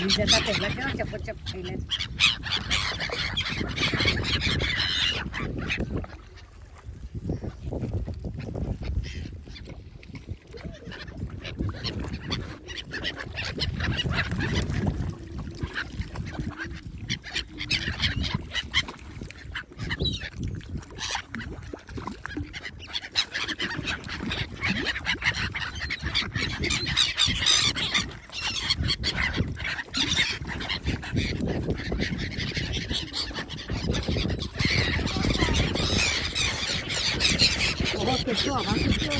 બીજા પહેલા કેવા ચપચપ થઈને કેટલો આવા કેટલો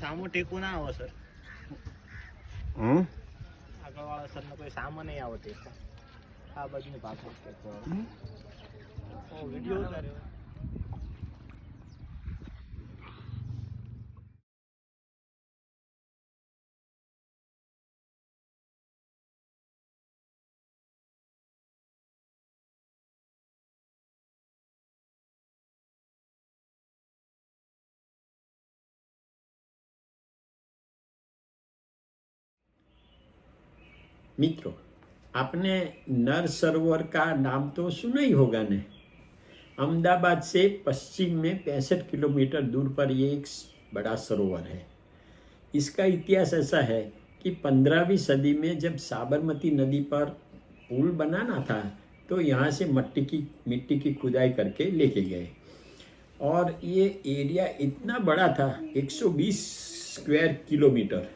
સામો ટેકો ના આવે સર. આગળવાળા સરનો કોઈ સામો નહીં આવે ટેકો. આ બાજુની પાછળ ટેકો વિડીયો ઉતાર્યો. मित्रों, आपने नर सरोवर का नाम तो सुना ही होगा ने। अहमदाबाद से पश्चिम में 65 किलोमीटर दूर पर ये एक बड़ा सरोवर है। इसका इतिहास ऐसा है कि 15वीं सदी में जब साबरमती नदी पर पुल बनाना था तो यहाँ से मिट्टी की खुदाई करके लेके गए और ये एरिया इतना बड़ा था 120 स्क्वायर किलोमीटर,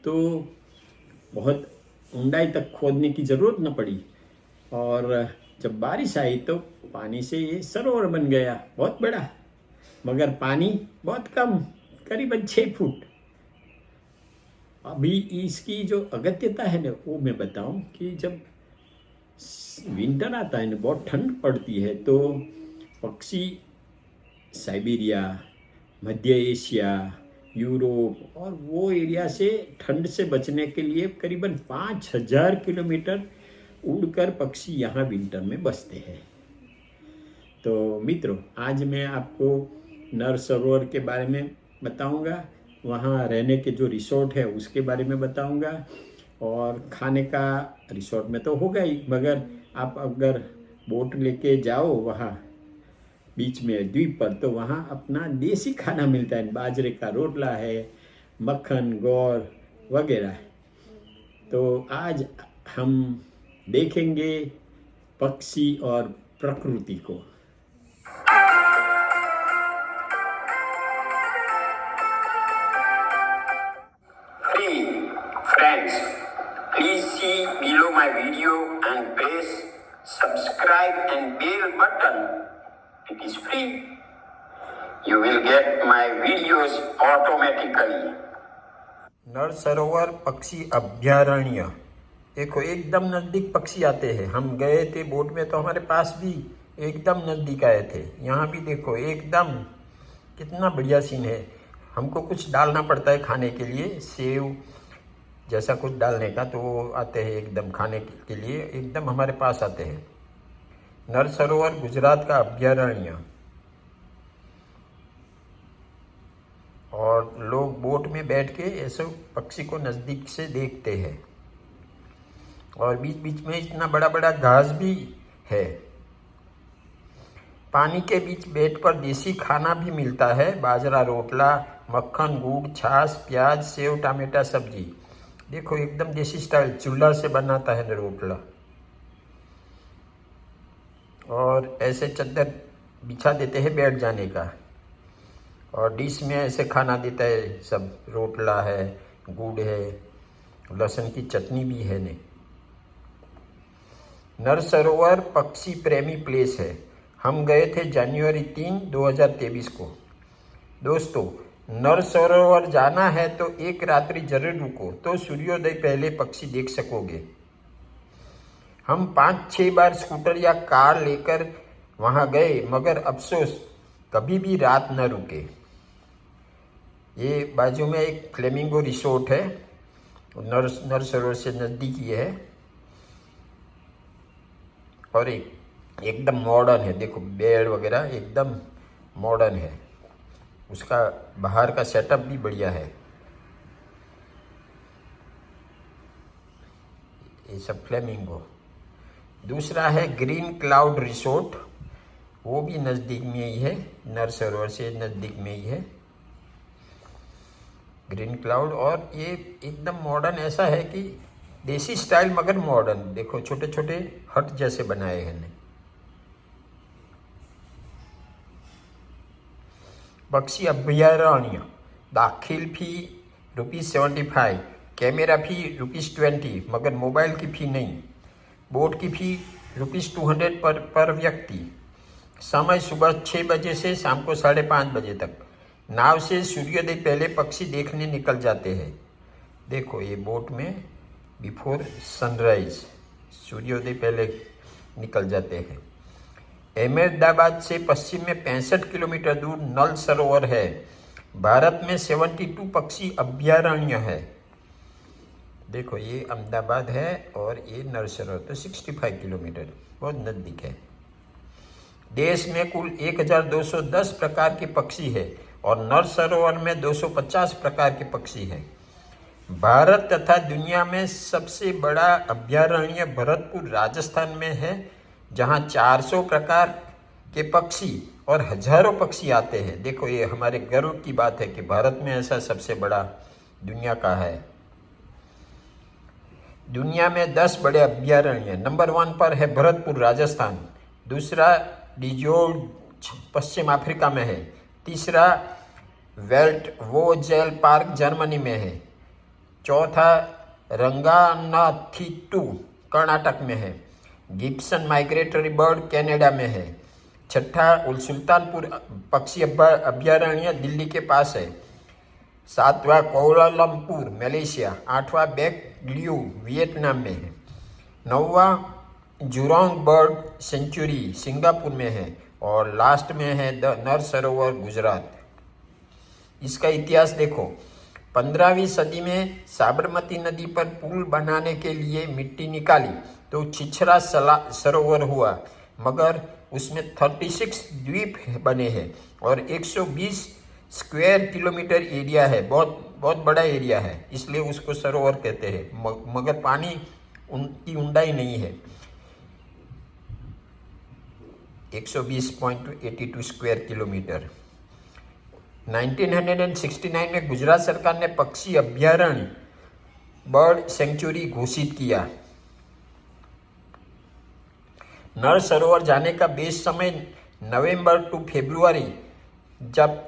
तो बहुत ऊंडाई तक खोदने की ज़रूरत न पड़ी और जब बारिश आई तो पानी से ये सरोवर बन गया, बहुत बड़ा, मगर पानी बहुत कम, करीबन 6 फुट। अभी इसकी जो अगत्यता है ना वो मैं बताऊं कि जब विंटर आता है ना, बहुत ठंड पड़ती है, तो पक्षी साइबेरिया, मध्य एशिया, यूरोप और वो एरिया से ठंड से बचने के लिए करीबन 5000 किलोमीटर उड़कर पक्षी यहाँ विंटर में बसते हैं। तो मित्रों, आज मैं आपको नर सरोवर के बारे में बताऊंगा, वहाँ रहने के जो रिसोर्ट है उसके बारे में बताऊंगा, और खाने का रिसोर्ट में तो होगा ही, मगर आप अगर बोट लेके जाओ वहाँ बीच में द्वीप पर तो वहाँ अपना देसी खाना मिलता है, बाजरे का रोटला है, मक्खन, गौर वगैरह। तो आज हम देखेंगे पक्षी और प्रकृति को। Friends, please see below my video and press subscribe and bell button. It is free. You will get my videos automatically. नर सरोवर पक्षी अभयारण्य, देखो एकदम नज़दीक पक्षी आते हैं। हम गए थे बोट में तो हमारे पास भी एकदम नज़दीक आए थे। यहाँ भी देखो एकदम कितना बढ़िया सीन है। हमको कुछ डालना पड़ता है खाने के लिए, सेव जैसा कुछ डालने का, तो वो आते हैं एकदम खाने के लिए, एकदम हमारे पास आते हैं। नर सरोवर गुजरात का अभयारण्य, और लोग बोट में बैठ के ऐसे पक्षी को नज़दीक से देखते हैं। और बीच बीच में इतना बड़ा बड़ा घास भी है। पानी के बीच बेड पर देसी खाना भी मिलता है, बाजरा रोटला, मक्खन, गुड़, छाछ, प्याज, सेव, टमाटा सब्जी। देखो एकदम देसी स्टाइल, चूल्हा से बनाता है रोटला। और ऐसे चद्दर बिछा देते हैं बैठ जाने का। और डिश में ऐसे खाना देता है, सब रोटला है, गुड़ है, लहसुन की चटनी भी है ने। नर सरोवर पक्षी प्रेमी प्लेस है। हम गए थे जनवरी 3, 2023 को। दोस्तों, नर सरोवर जाना है तो एक रात्रि जरूर रुको, तो सूर्योदय पहले पक्षी देख सकोगे। हम 5-6 बार स्कूटर या कार लेकर वहाँ गए, मगर अफसोस कभी भी रात न रुके। ये बाजू में एक फ्लेमिंगो रिसोर्ट है, नर सरोवर से नज़दीक ही है, और एकदम मॉडर्न है। देखो बेड वगैरह एकदम मॉडर्न है, उसका बाहर का सेटअप भी बढ़िया है। ये सब फ्लेमिंगो। दूसरा है ग्रीन क्लाउड रिसोर्ट, वो भी नज़दीक में ही है, नर सरोवर से नज़दीक में ही है ग्रीन क्लाउड। और ये एकदम मॉडर्न ऐसा है कि देसी स्टाइल मगर मॉडर्न। देखो छोटे छोटे हट जैसे बनाए हैं। पक्षी अभयारण्य, दाखिल फी ₹75, कैमरा फी ₹20, मगर मोबाइल की फ़ी नहीं। बोट की फ़ी ₹200 पर व्यक्ति। समय सुबह 6 बजे से शाम को 5:30 बजे तक। नाव से सूर्योदय पहले पक्षी देखने निकल जाते हैं। देखो ये बोट में बिफोर सनराइज, सूर्योदय पहले निकल जाते हैं। अहमदाबाद से पश्चिम में 65 किलोमीटर दूर नल सरोवर है। भारत में 72 पक्षी अभयारण्य है। देखो ये अहमदाबाद है और ये नल सरोवर, तो 65 किलोमीटर, बहुत नज़दीक है। देश में कुल 1210 प्रकार के पक्षी है और नल सरोवर में 250 प्रकार के पक्षी हैं। भारत तथा दुनिया में सबसे बड़ा अभयारण्य भरतपुर राजस्थान में है, जहां 400 प्रकार के पक्षी और हजारों पक्षी आते हैं। देखो ये हमारे गर्व की बात है कि भारत में ऐसा सबसे बड़ा दुनिया का है। दुनिया में 10 बड़े अभयारण्य। नंबर 1 पर है भरतपुर राजस्थान, दूसरा डिजोर्ज पश्चिम अफ्रीका में है, तीसरा वेल्ट वोजेल पार्क जर्मनी में है, चौथा रंगानाथिट्टू कर्नाटक में है, गिब्सन माइग्रेटरी बर्ड कनाडा में है, छठा सुल्तानपुर पक्षी अभयारण्य दिल्ली के पास है, 7वां कोलालमपुर मलेशिया, 8वां बेकलियू वियतनाम में है, 9वां जुरोंग बर्ड सेंचुरी सिंगापुर में है, और लास्ट में है नर सरोवर गुजरात। इसका इतिहास देखो, 15वीं सदी में साबरमती नदी पर पुल बनाने के लिए मिट्टी निकाली तो छिछरा सरोवर हुआ, मगर उसमें 36 द्वीप बने हैं और 120 स्क्वायर किलोमीटर एरिया है। बहुत बड़ा एरिया है, इसलिए उसको सरोवर कहते हैं, मगर पानी उनकी ऊंडाई नहीं है। 120.82 स्क्वायर किलोमीटर। 1969 में गुजरात सरकार ने पक्षी अभयारण्य बर्ड सेंचुरी घोषित किया। नर सरोवर जाने का बेस्ट समय नवंबर टू फरवरी,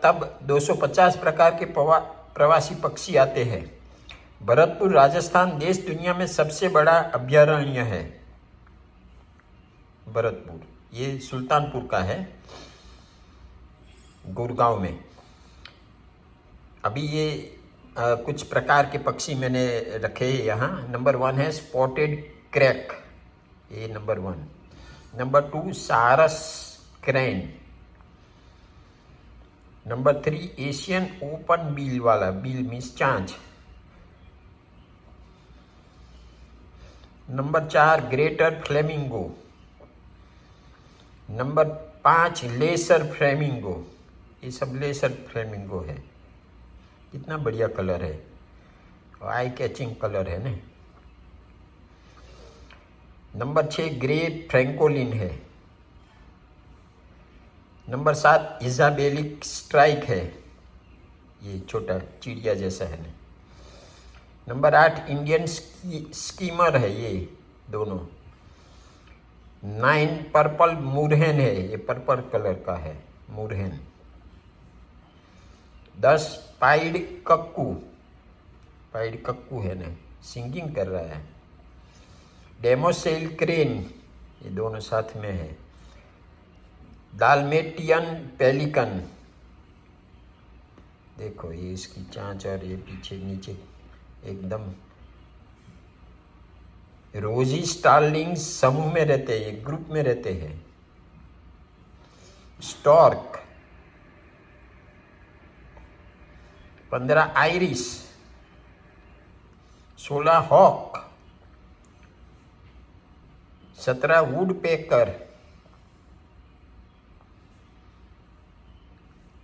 तब 250 प्रकार के प्रवासी पक्षी आते हैं। भरतपुर राजस्थान देश दुनिया में सबसे बड़ा अभयारण्य है। भरतपुर ये सुल्तानपुर का है, गुड़गांव में। अभी ये कुछ प्रकार के पक्षी मैंने रखे हैं यहाँ। नंबर 1 है स्पॉटेड क्रैक, ये number 1। Number 2 sarus crane. Number 3 Asian open bill वाला, बिल मीन्स चांच। Number 4 greater flamingo. Number 5 lesser flamingo. ये सब लेसर फ्लेमिंगो है। कितना बढ़िया कलर है, आई कैचिंग कलर है ना। नंबर 6 ग्रे फ्रैंकोलिन है। नंबर 7 इजाबेलिक स्ट्राइक है, ये छोटा चिड़िया जैसा है ना। नंबर 8 इंडियन स्कीमर है, ये दोनों। 9 पर्पल मुरहन है, ये पर्पल कलर का है मुरहन। 10 पाइड कक्कू है ना, सिंगिंग कर रहा है। डेमोसेल क्रेन, ये दोनों साथ में है। डाल्मेटियन पेलिकन, देखो ये इसकी चांच और ये पीछे नीचे एकदम। रोजी स्टार्लिंग्स समूह में रहते हैं, ये ग्रुप में रहते हैं। स्टॉर्क, 15 आइरिस, 16 हॉक, 17 वुडपेकर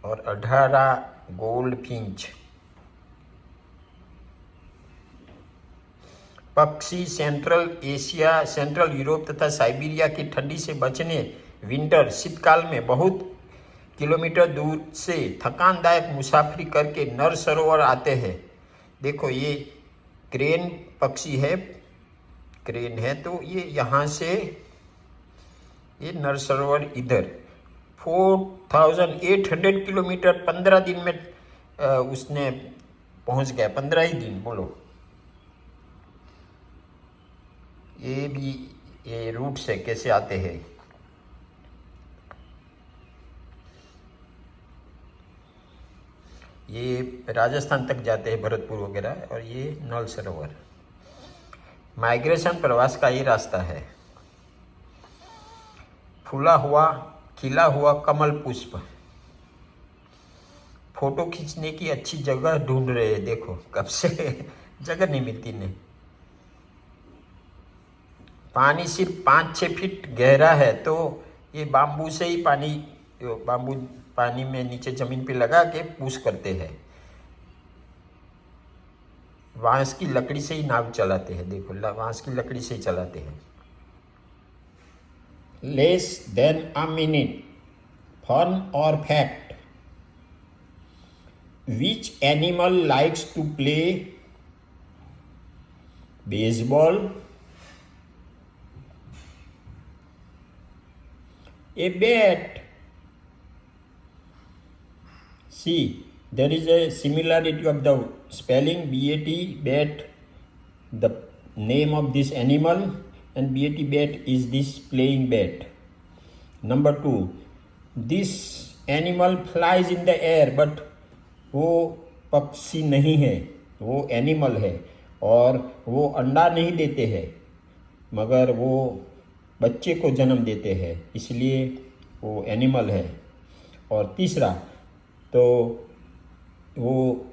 और 18 गोल्डफिंच। पक्षी सेंट्रल एशिया, सेंट्रल यूरोप तथा साइबेरिया की ठंडी से बचने विंटर शीतकाल में बहुत किलोमीटर दूर से थकानदायक मुसाफरी करके नर सरोवर आते हैं। देखो ये क्रेन पक्षी है, क्रेन है तो ये यहाँ से ये नर सरोवर इधर 4800 किलोमीटर 15 दिन में उसने पहुँच गया। 15 ही दिन बोलो। ये भी ये रूट से कैसे आते हैं। ये राजस्थान तक जाते हैं, भरतपुर वगैरह, और ये नल सरोवर। माइग्रेशन प्रवास का ये रास्ता है। फूला हुआ खिला हुआ कमल पुष्प, फोटो खींचने की अच्छी जगह ढूंढ रहे हैं। देखो कब से जगह नहीं मिलती ने। पानी सिर्फ 5-6 फीट गहरा है तो ये बाम्बू से ही बाम्बू पानी में नीचे जमीन पे लगा के पुश करते हैं। बांस की लकड़ी से ही नाव चलाते हैं। देखो बांस की लकड़ी से ही चलाते हैं। Less than a minute, fun और fact. Which animal likes to play baseball? A bat. See, there is a similarity of the spelling BAT, bat, the name of this animal, and BAT, bat is this playing bat. Number 2, this animal flies in the air, but वो पक्षी नहीं है, वो animal है और वो अंडा नहीं देते हैं, मगर वो बच्चे को जन्म देते हैं, इसलिए वो एनिमल है। और तीसरा तो वो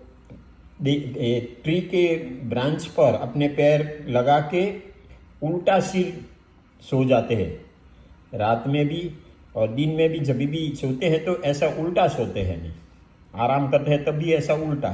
ट्री के ब्रांच पर अपने पैर लगा के उल्टा सिर सो जाते हैं। रात में भी और दिन में भी जब भी सोते हैं तो ऐसा उल्टा सोते हैं, आराम करते हैं तब भी ऐसा उल्टा।